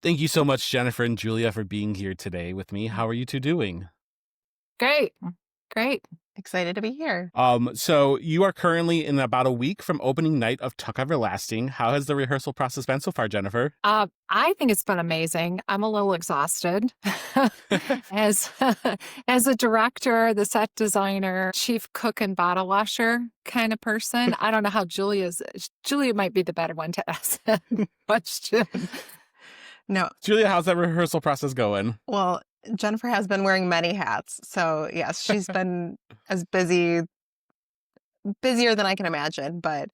Thank you so much, Jennifer and Julia, for being here today with me. How are you two doing? Great. Great. Excited to be here. So you are currently in about a week from opening night of Tuck Everlasting. How has the rehearsal process been so far, Jennifer? I think it's been amazing. I'm a little exhausted as as a director, the set designer, chief cook and bottle washer kind of person. I don't know how Julia might be the better one to ask that question. No, Julia, how's that rehearsal process going? well, Jennifer has been wearing many hats. So, yes, she's been as busier than I can imagine, but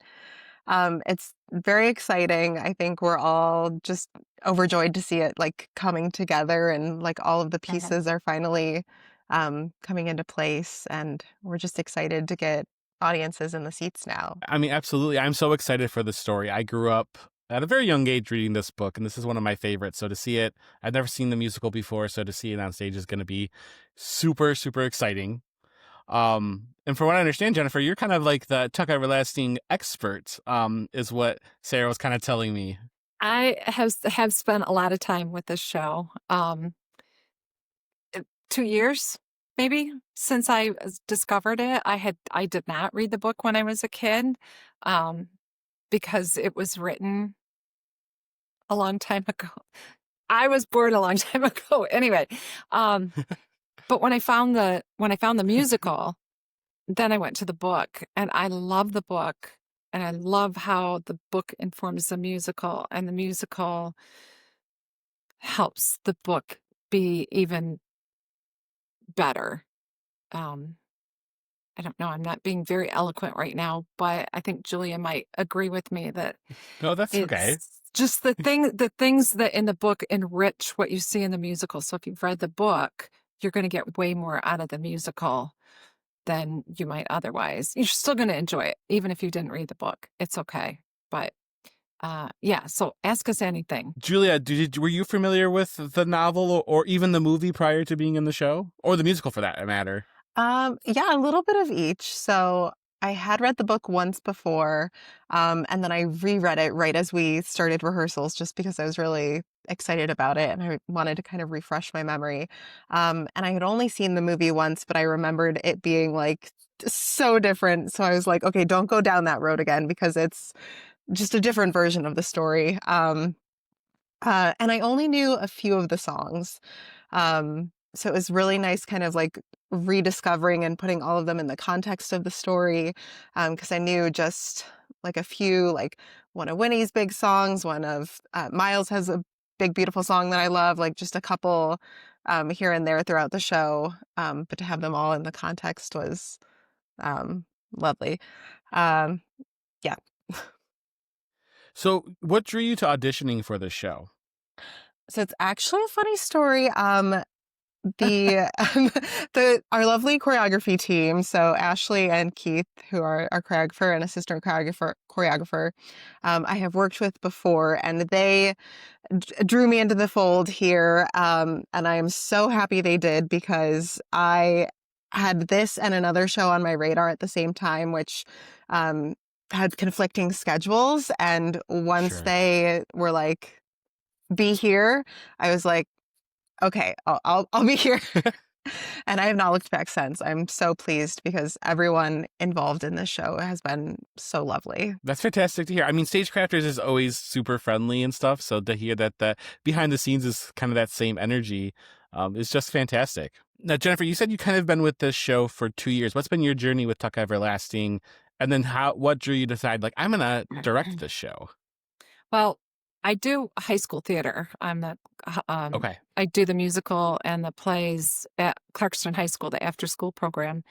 it's very exciting. I think we're all just overjoyed to see it like coming together and like all of the pieces are finally coming into place. And we're just excited to get audiences in the seats now. I mean, absolutely. I'm so excited for this story. I grew up at a very young age reading this book, and this is one of my favorites. So to see it, I've never seen the musical before, so to see it on stage is going to be super, super exciting. And from what I understand, Jennifer, you're kind of like the Tuck Everlasting expert, is what Sarah was kind of telling me. I have spent a lot of time with this show. 2 years maybe since I discovered it. I did not read the book when I was a kid, because it was written a long time ago. I was born a long time ago. Anyway, but when I found the musical, then I went to the book, and I love the book, and I love how the book informs the musical, and the musical helps the book be even better. I don't know. I'm not being very eloquent right now, but I think Julia might agree with me that No, that's okay. it's just the things that in the book enrich what you see in the musical. So if you've read the book, you're going to get way more out of the musical than you might otherwise. You're still going to enjoy it, even if you didn't read the book. It's okay. But yeah, so ask us anything. Julia, were you familiar with the novel or even the movie prior to being in the show? Or the musical for that matter? Yeah, a little bit of each. So I had read the book once before, and then I reread it right as we started rehearsals just because I was really excited about it and I wanted to kind of refresh my memory. And I had only seen the movie once, but I remembered it being like so different. So I was like, okay, don't go down that road again because it's just a different version of the story. And I only knew a few of the songs. So it was really nice kind of like rediscovering and putting all of them in the context of the story. Because I knew just like a few, like one of Winnie's big songs, one of Miles has a big, beautiful song that I love, like just a couple here and there throughout the show. But to have them all in the context was lovely. Um, yeah. So what drew you to auditioning for this show? So it's actually a funny story. The our lovely choreography team, so Ashley and Keith, who are our choreographer and assistant choreographer, I have worked with before, and they drew me into the fold here, and I am so happy they did because I had this and another show on my radar at the same time, which had conflicting schedules, and once Sure. they were like, "Be here," I was like, okay, I'll be here. And I have not looked back since. I'm so pleased because everyone involved in this show has been so lovely. That's fantastic to hear. I mean, Stagecrafters is always super friendly and stuff, so to hear that the behind the scenes is kind of that same energy is just fantastic. Now, Jennifer, you said you kind of been with this show for 2 years. What's been your journey with Tuck Everlasting? And then what drew you to decide, like, I'm going to direct this show? Well, I do high school theater. Okay. I do the musical and the plays at Clarkston High School, the after school program.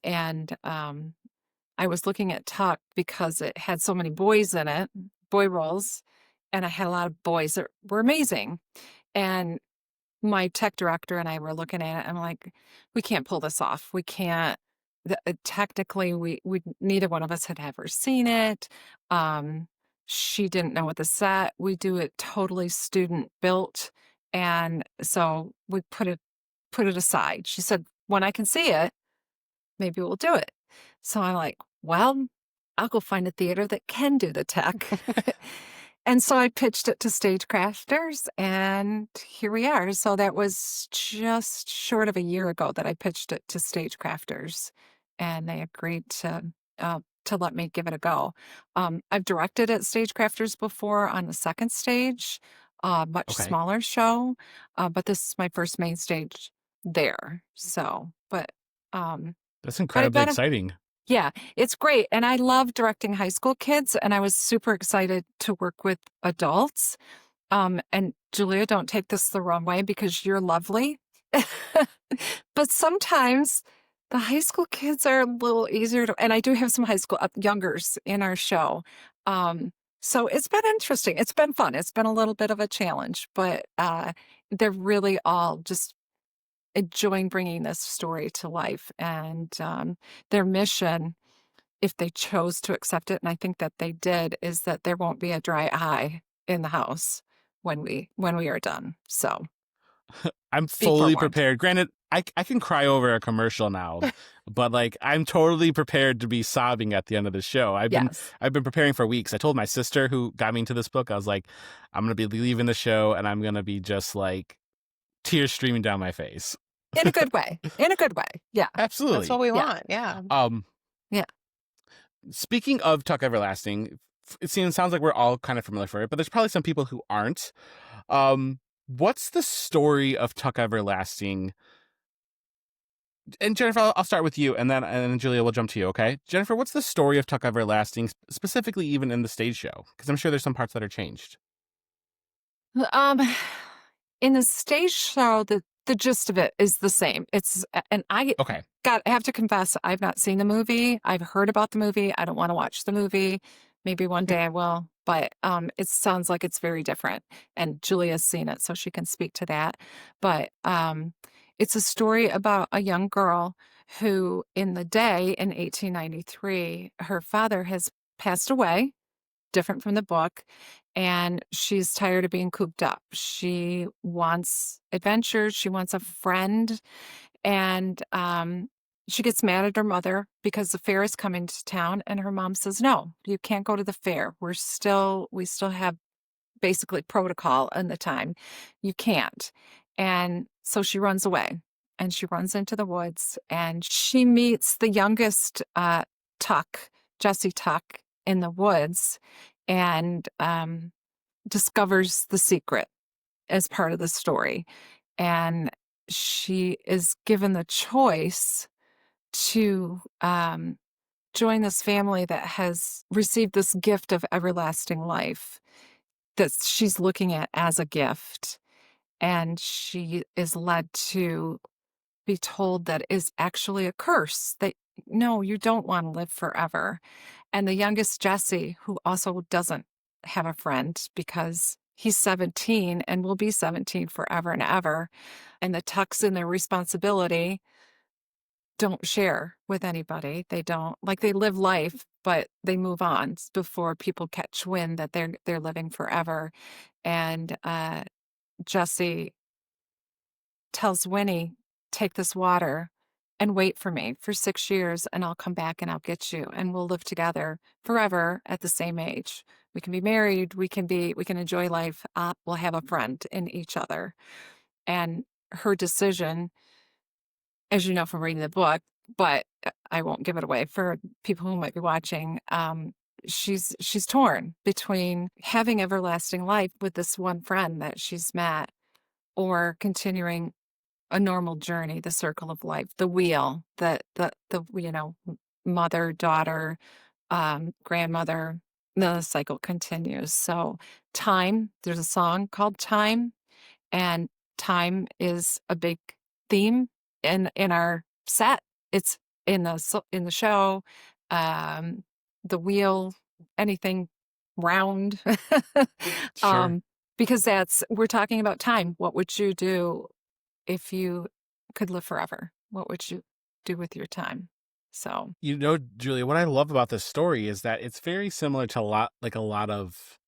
And I was looking at Tuck because it had so many boys in it, boy roles, and I had a lot of boys that were amazing. And my tech director and I were looking at it, and I'm like, we can't pull this off. We can't. Technically, we neither one of us had ever seen it. She didn't know what the set. We do it totally student built, and so we put it aside. She said, when I can see it, maybe we'll do it. So I'm like, well, I'll go find a theater that can do the tech. And so I pitched it to Stagecrafters, and here we are. So that was just short of a year ago that I pitched it to Stagecrafters, and they agreed to let me give it a go. I've directed at Stagecrafters before on the second stage, much Okay. smaller show, but this is my first main stage there. So, That's but I've incredibly been a exciting. yeah, it's great. And I love directing high school kids, and I was super excited to work with adults. And Julia, don't take this the wrong way because you're lovely. But sometimes the high school kids are a little easier to, and I do have some high school youngers in our show. So it's been interesting. It's been fun. It's been a little bit of a challenge, but they're really all just enjoying bringing this story to life. And their mission, if they chose to accept it, and I think that they did, is that there won't be a dry eye in the house when we are done. So I'm be fully forewarned. prepared. Granted, I can cry over a commercial now, but like I'm totally prepared to be sobbing at the end of the show. Yes. I've been preparing for weeks. I told my sister who got me into this book, I was like, I'm gonna be leaving the show and I'm gonna be just like tears streaming down my face. In a good way. In a good way. Yeah. Absolutely. That's what we Yeah. want. Yeah. Yeah. Speaking of Tuck Everlasting, sounds like we're all kind of familiar for it, but there's probably some people who aren't. What's the story of Tuck Everlasting? And Jennifer, I'll start with you, and then Julia will jump to you. Okay, Jennifer, what's the story of Tuck Everlasting, specifically even in the stage show? Because I'm sure there's some parts that are changed. In the stage show, the gist of it is the same. It's and I Okay. have to confess, I've not seen the movie. I've heard about the movie. I don't want to watch the movie. Maybe one day I will, but it sounds like it's very different. And Julia's seen it, so she can speak to that. But it's a story about a young girl who, in the day in 1893, her father has passed away, different from the book, and she's tired of being cooped up. She wants adventures. She wants a friend, and she gets mad at her mother because the fair is coming to town, and her mom says, "No, you can't go to the fair. We still have basically protocol in the time. You can't." And so she runs away, and she runs into the woods, and she meets the youngest Tuck, Jesse Tuck, in the woods, and discovers the secret as part of the story. And she is given the choice to join this family that has received this gift of everlasting life that she's looking at as a gift. And she is led to be told that is actually a curse, that no, you don't want to live forever. And the youngest, Jesse, who also doesn't have a friend because he's 17 and will be 17 forever and ever. And the Tucks in their responsibility don't share with anybody. They don't, like, they live life, but they move on before people catch wind that they're living forever. And Jesse tells Winnie, "Take this water and wait for me for 6 years, and I'll come back and I'll get you, and we'll live together forever at the same age. We can be married. We can enjoy life. We'll have a friend in each other." And her decision, as you know from reading the book, but I won't give it away for people who might be watching. She's torn between having everlasting life with this one friend that she's met, or continuing a normal journey, the circle of life, the wheel, the mother, daughter, grandmother, the cycle continues. So time, there's a song called Time, and time is a big theme in our set. It's in the show, the wheel, anything round. Sure. Because we're talking about time. What would you do if you could live forever? What would you do with your time? So, Julia, what I love about this story is that it's very similar to a lot of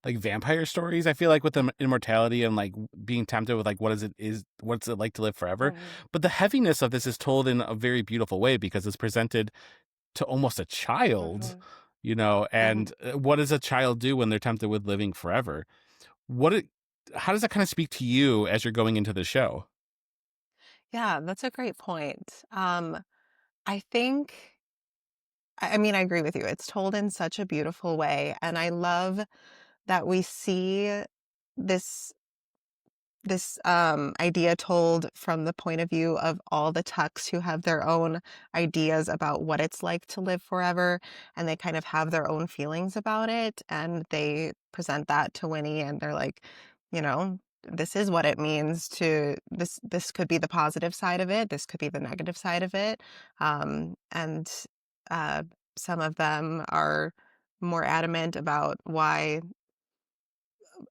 like vampire stories. I feel like with the immortality and like being tempted with like what's it like to live forever. Mhm. But the heaviness of this is told in a very beautiful way because it's presented to almost a child, Mhm. and what does a child do when they're tempted with living forever? How does that kind of speak to you as you're going into the show? Yeah, that's a great point. I think, I mean, I agree with you. It's told in such a beautiful way. And I love that we see this idea told from the point of view of all the Tucks who have their own ideas about what it's like to live forever, and they kind of have their own feelings about it, and they present that to Winnie, and they're like, you know, this is what it means to this could be the positive side of it, this could be the negative side of it. And uh, some of them are more adamant about why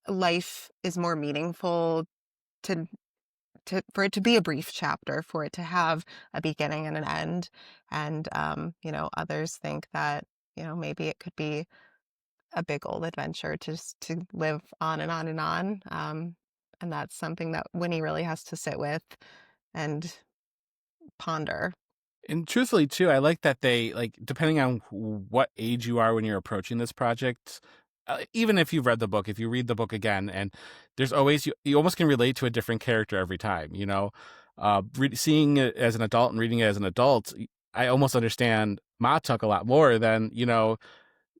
life is more meaningful to for it to be a brief chapter, for it to have a beginning and an end. And others think that, maybe it could be a big old adventure to just to live on and on and on. And that's something that Winnie really has to sit with and ponder. And truthfully, too, I like that they, like, depending on what age you are when you're approaching this project, even if you've read the book, if you read the book again, and there's always, you almost can relate to a different character every time, seeing it as an adult and reading it as an adult, I almost understand Ma Tuck a lot more than,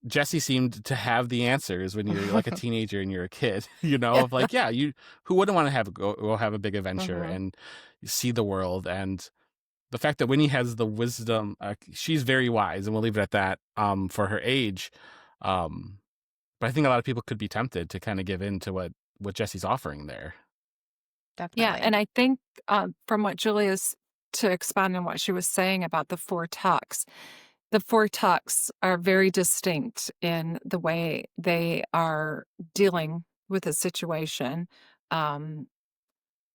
Jesse seemed to have the answers when you're like a teenager and you're a kid, of like, yeah, who wouldn't want to go have a big adventure Mhm. and see the world. And the fact that Winnie has the wisdom, she's very wise, and we'll leave it at that, for her age. Um, but I think a lot of people could be tempted to kind of give in to what Jesse's offering there. Yeah, Definitely. and I think from what Julia's to expand on what she was saying about the four tucks are very distinct in the way they are dealing with a situation. Um,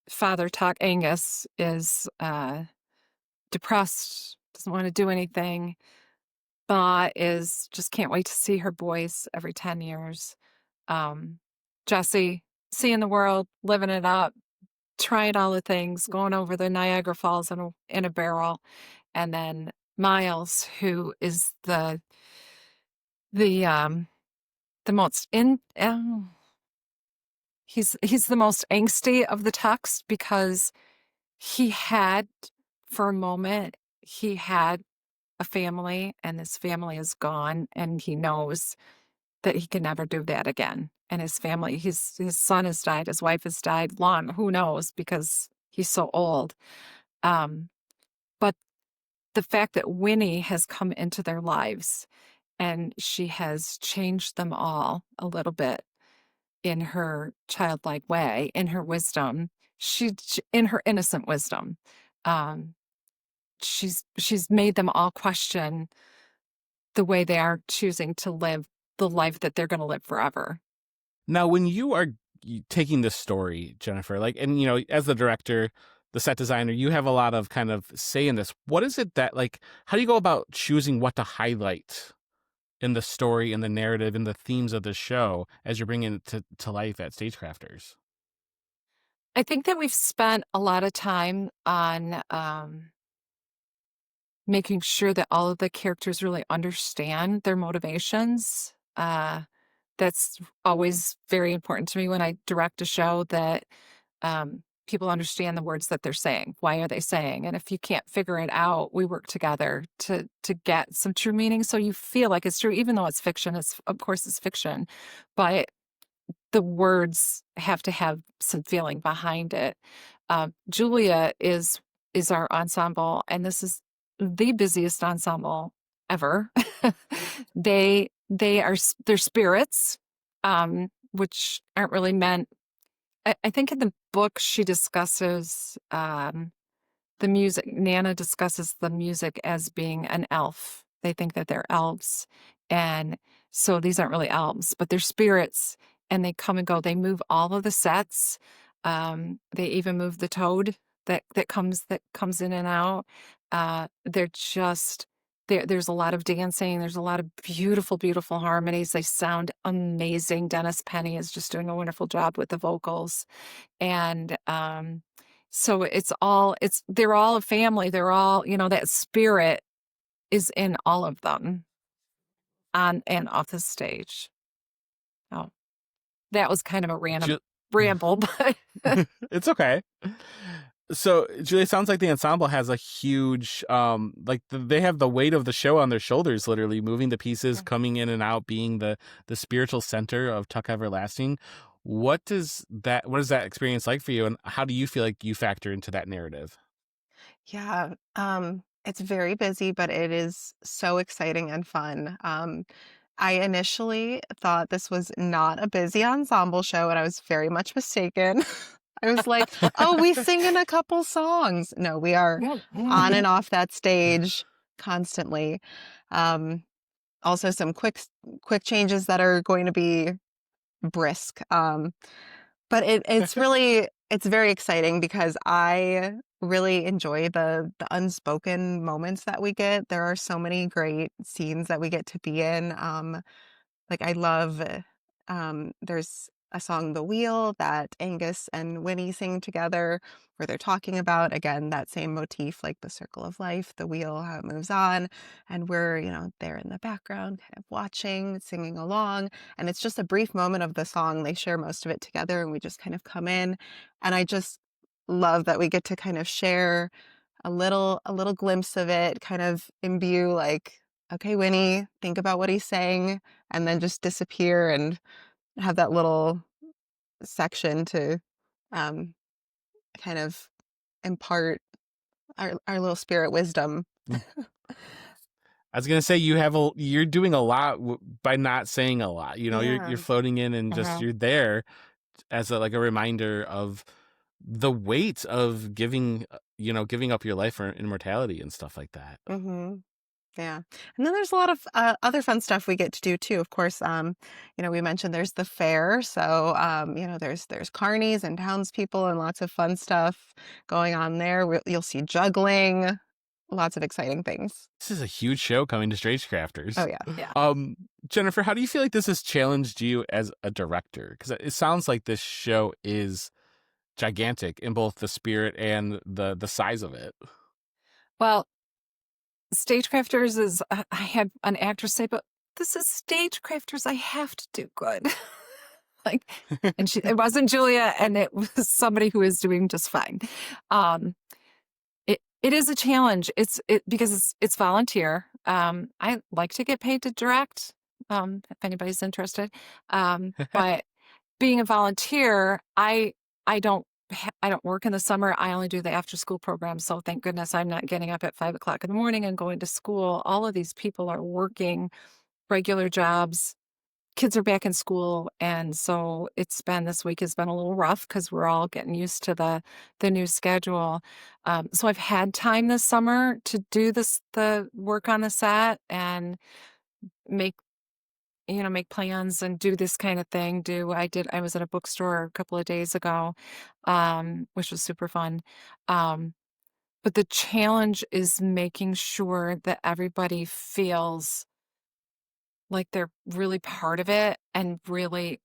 Father Tuck Angus is depressed, doesn't want to do anything, but is just can't wait to see her boys every 10 years. Um, Jesse, seeing the world, living it up, trying all the things, going over the Niagara Falls in a barrel, and then Miles, who is the the most he's the most angsty of the Tucks because he had for a moment he had a family and his family is gone and he knows that he can never do that again. And his family, his son has died, his wife has died long, who knows, because he's so old. Um, but the fact that Winnie has come into their lives and she has changed them all a little bit in her childlike way, in her wisdom, in her innocent wisdom, um, she's made them all question the way they are choosing to live the life that they're going to live forever. Now, when you are taking this story, Jennifer, like, and as the director, the set designer, you have a lot of kind of say in this. What is it that, like, how do you go about choosing what to highlight in the story, in the narrative, in the themes of the show as you're bringing it to life at Stagecrafters? I think that we've spent a lot of time on making sure that all of the characters really understand their motivations. That's always very important to me when I direct a show that people understand the words that they're saying. Why are they saying? And if you can't figure it out, we work together to get some true meaning. So you feel like it's true, even though it's fiction. It's of course it's fiction, but the words have to have some feeling behind it. Julia is our ensemble, and this is the busiest ensemble ever. They are they're spirits, which aren't really meant. I think in the book she discusses the music. Nana discusses the music as being an elf. They think that they're elves. And so these aren't really elves, but they're spirits and they come and go. They move all of the sets. They even move the toad that comes in and out. They're just there's a lot of dancing. There's a lot of beautiful, beautiful harmonies. They sound amazing. Dennis Penny is just doing a wonderful job with the vocals. And so they're all a family. They're all, that spirit is in all of them. on and off the stage. Oh, that was kind of a random Ju- ramble, but it's okay. So, Julia, it sounds like the ensemble has a huge, they have the weight of the show on their shoulders, literally moving the pieces, coming in and out, being the spiritual center of Tuck Everlasting. What is that experience like for you, and how do you feel like you factor into that narrative? Yeah, it's very busy, but it is so exciting and fun. I initially thought this was not a busy ensemble show, and I was very much mistaken. I was like, oh, we sing in a couple songs. No, we are on and off that stage constantly. Um, Also, some quick changes that are going to be brisk. But it's very exciting because I really enjoy the unspoken moments that we get. There are so many great scenes that we get to be in. Like I love, there's a song, The Wheel, that Angus and Winnie sing together, where they're talking about, again, that same motif, like the circle of life, the wheel, how it moves on. And we're, there in the background, kind of watching, singing along. And it's just a brief moment of the song. They share most of it together, and we just kind of come in. And I just love that we get to kind of share a little glimpse of it, kind of imbue, like, okay, Winnie, think about what he's saying, and then just disappear and have that little section to um, kind of impart our little spirit wisdom. I was gonna say you're doing a lot by not saying a lot. You're Yeah. floating in and just you're there as a reminder of the weight of giving up your life for immortality and stuff like that. hmm Yeah. And then there's a lot of other fun stuff we get to do too. Of course, we mentioned there's the fair. So, there's carnies and townspeople and lots of fun stuff going on there. You'll see juggling, lots of exciting things. This is a huge show coming to Oh, Stagecrafters. yeah. yeah. Jennifer, how do you feel like this has challenged you as a director? Because it sounds like this show is gigantic in both the spirit and the size of it. Well, Stagecrafters is, I had an actress say, but this is Stagecrafters. I have to do good. Like, and it wasn't Julia, and it was somebody who is doing just fine. It is a challenge. Because it's volunteer. I like to get paid to direct, if anybody's interested. But being a volunteer, I don't work in the summer. I only do the after school program. So thank goodness I'm not getting up at 5 o'clock in the morning and going to school. All of these people are working regular jobs. Kids are back in school. And so this week has been a little rough because we're all getting used to the new schedule. So I've had time this summer to do the work on the set and make plans and do this kind of thing. I was at a bookstore a couple of days ago, which was super fun. But the challenge is making sure that everybody feels like they're really part of it and really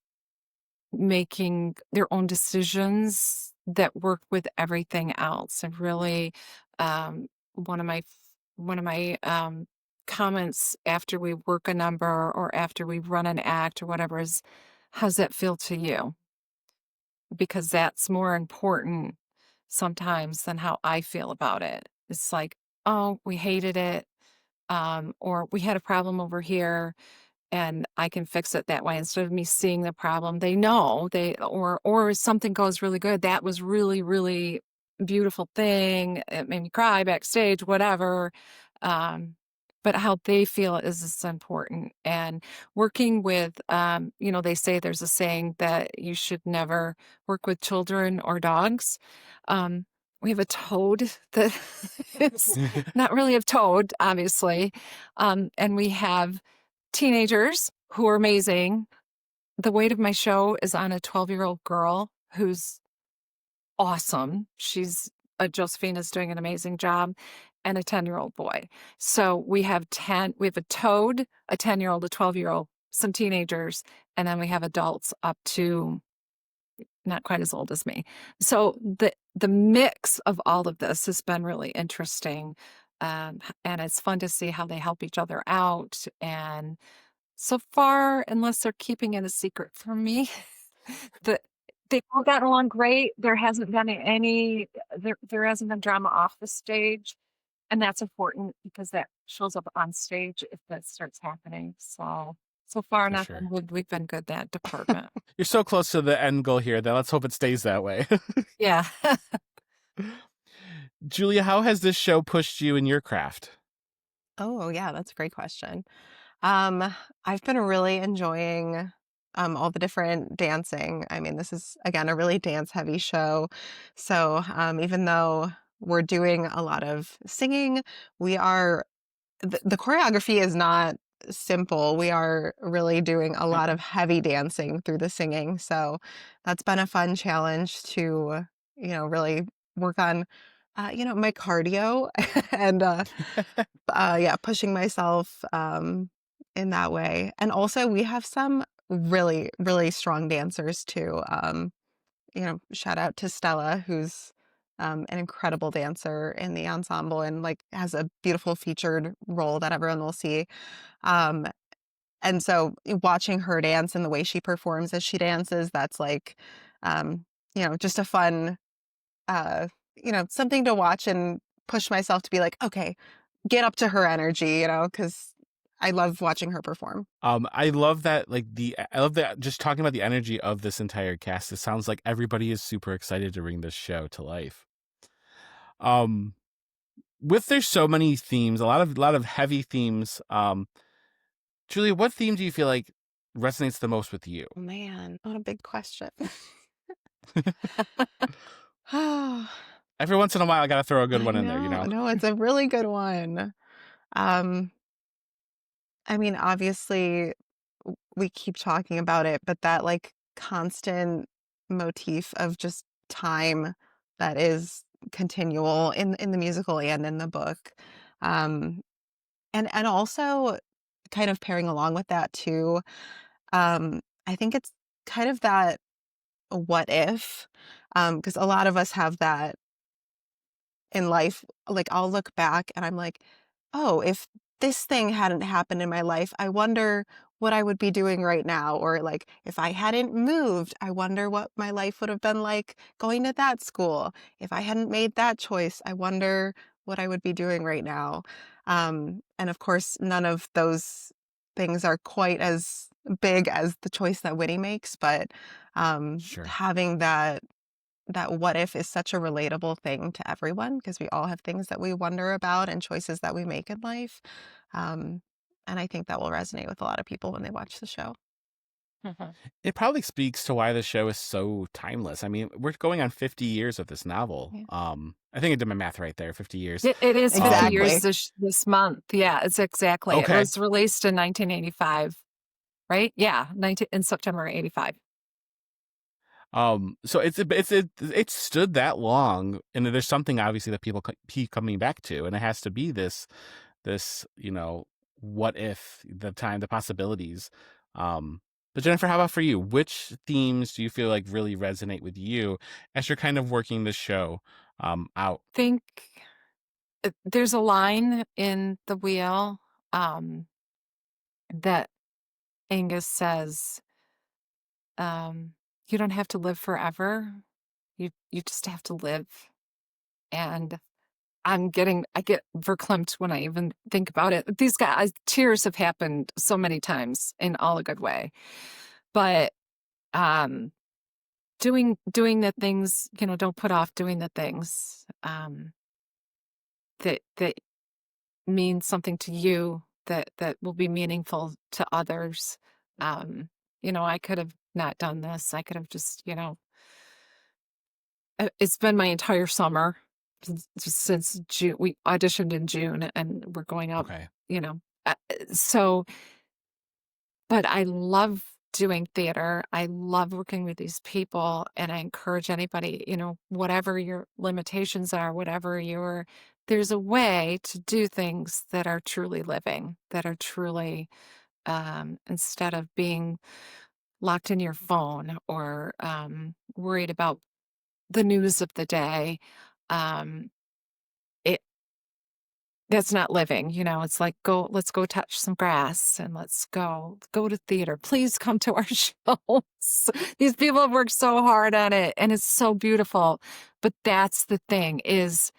making their own decisions that work with everything else. And really, um, one of my comments after we work a number or after we run an act or whatever is, how's that feel to you? Because that's more important sometimes than how I feel about it. It's like, oh, we hated it, or we had a problem over here and I can fix it that way instead of me seeing the problem. They know or something goes really good. That was really, really beautiful thing. It made me cry backstage, whatever. But how they feel is important. And working with, they say there's a saying that you should never work with children or dogs. We have a toad that it's not really a toad, obviously. And we have teenagers who are amazing. The weight of my show is on a 12-year-old girl who's awesome. Josephine is doing an amazing job, and a 10-year-old boy. So we have a toad, a 10-year-old, a 12-year-old, some teenagers, and then we have adults up to not quite as old as me. So the mix of all of this has been really interesting. And it's fun to see how they help each other out and So far, unless they're keeping it a secret from me, the they've all gotten along great. There hasn't been there hasn't been drama off the stage, and that's important because that shows up on stage if that starts happening. So far, For knock sure. on wood, we've been good that department. You're so close to the end goal here that let's hope it stays that way. Yeah. Julia, how has this show pushed you in your craft? Oh, yeah, that's a great question. I've been really enjoying all the different dancing. I mean, this is again a really dance heavy show. So, even though we're doing a lot of singing, we are the choreography is not simple. We are really doing a lot of heavy dancing through the singing. So, that's been a fun challenge to, really work on my cardio and yeah, pushing myself in that way. And also, we have some really, really strong dancers too. Shout out to Stella, who's an incredible dancer in the ensemble and like has a beautiful featured role that everyone will see. Um, and so, watching her dance and the way she performs as she dances, that's like, just a fun, uh, something to watch and push myself to be like, okay, get up to her energy, because I love watching her perform. I love that, I love that just talking about the energy of this entire cast. It sounds like everybody is super excited to bring this show to life. Um, with there's so many themes, a lot of heavy themes. Julia, what theme do you feel like resonates the most with you? Man, what a big question. Every once in a while, I gotta throw a good I one in there, know. No, it's a really good one. Um, I mean, obviously, we keep talking about it, but that like constant motif of just time that is continual in the musical and in the book. Um, and also kind of pairing along with that too. I think it's kind of that what if, because a lot of us have that in life. Like I'll look back and I'm like, oh, if this thing hadn't happened in my life, I wonder what I would be doing right now. Or like if I hadn't moved, I wonder what my life would have been like going to that school. If I hadn't made that choice, I wonder what I would be doing right now. And of course, none of those things are quite as big as the choice that Winnie makes, but Sure. having that what if is such a relatable thing to everyone because we all have things that we wonder about and choices that we make in life. Um, and I think that will resonate with a lot of people when they watch the show. Mhm. It probably speaks to why the show is so timeless. I mean, we're going on 50 years of this novel. Yeah. I think I did my math right there. 50 years. It is 50 years Exactly. this month. Yeah, it's exactly. It Okay. was released in 1985, right? Yeah, 19 in September 85. So it's stood that long, and there's something obviously that people keep coming back to, and it has to be this what if, the possibilities. But Jennifer, how about for you? Which themes do you feel like really resonate with you as you're kind of working this show out? Think there's a line in The Wheel that Angus says, you don't have to live forever. You just have to live. And I get verklempt when I even think about it. These guys, tears have happened so many times in all a good way. But um doing the things, don't put off doing the things that mean something to you that will be meaningful to others. I could have not done this. I could have just, it's been my entire summer since June. We auditioned in June and we're going up, Okay. you know. So, but I love doing theater. I love working with these people, and I encourage anybody, whatever your limitations are, there's a way to do things that are truly living, that are truly, instead of being locked in your phone or worried about the news of the day. Um, it that's not living. It's like, let's go touch some grass and let's go to theater. Please come to our shows. These people have worked so hard on it and it's so beautiful. But that's the thing is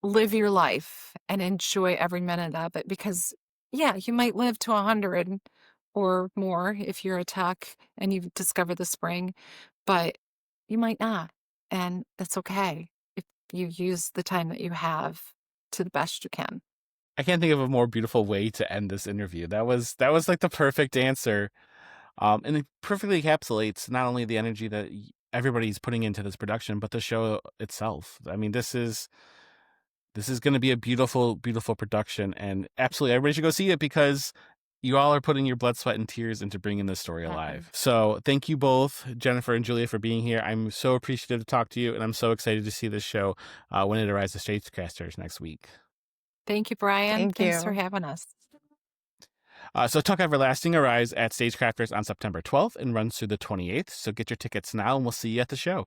live your life and enjoy every minute of it, because yeah, you might live to 100 or more if you're a tuck and you've discovered the spring, but you might not. And that's okay if you use the time that you have to the best you can. I can't think of a more beautiful way to end this interview. That was like the perfect answer. And it perfectly encapsulates not only the energy that everybody's putting into this production, but the show itself. I mean, this is going to be a beautiful, beautiful production, and absolutely everybody should go see it because you all are putting your blood, sweat, and tears into bringing this story alive. So thank you both, Jennifer and Julia, for being here. I'm so appreciative to talk to you, and I'm so excited to see this show when it arrives to Stagecrafters next week. Thank you, Brian. Thank Thanks for you. having us. So Tuck Everlasting arrives at Stagecrafters on September 12th and runs through the 28th. So get your tickets now, and we'll see you at the show.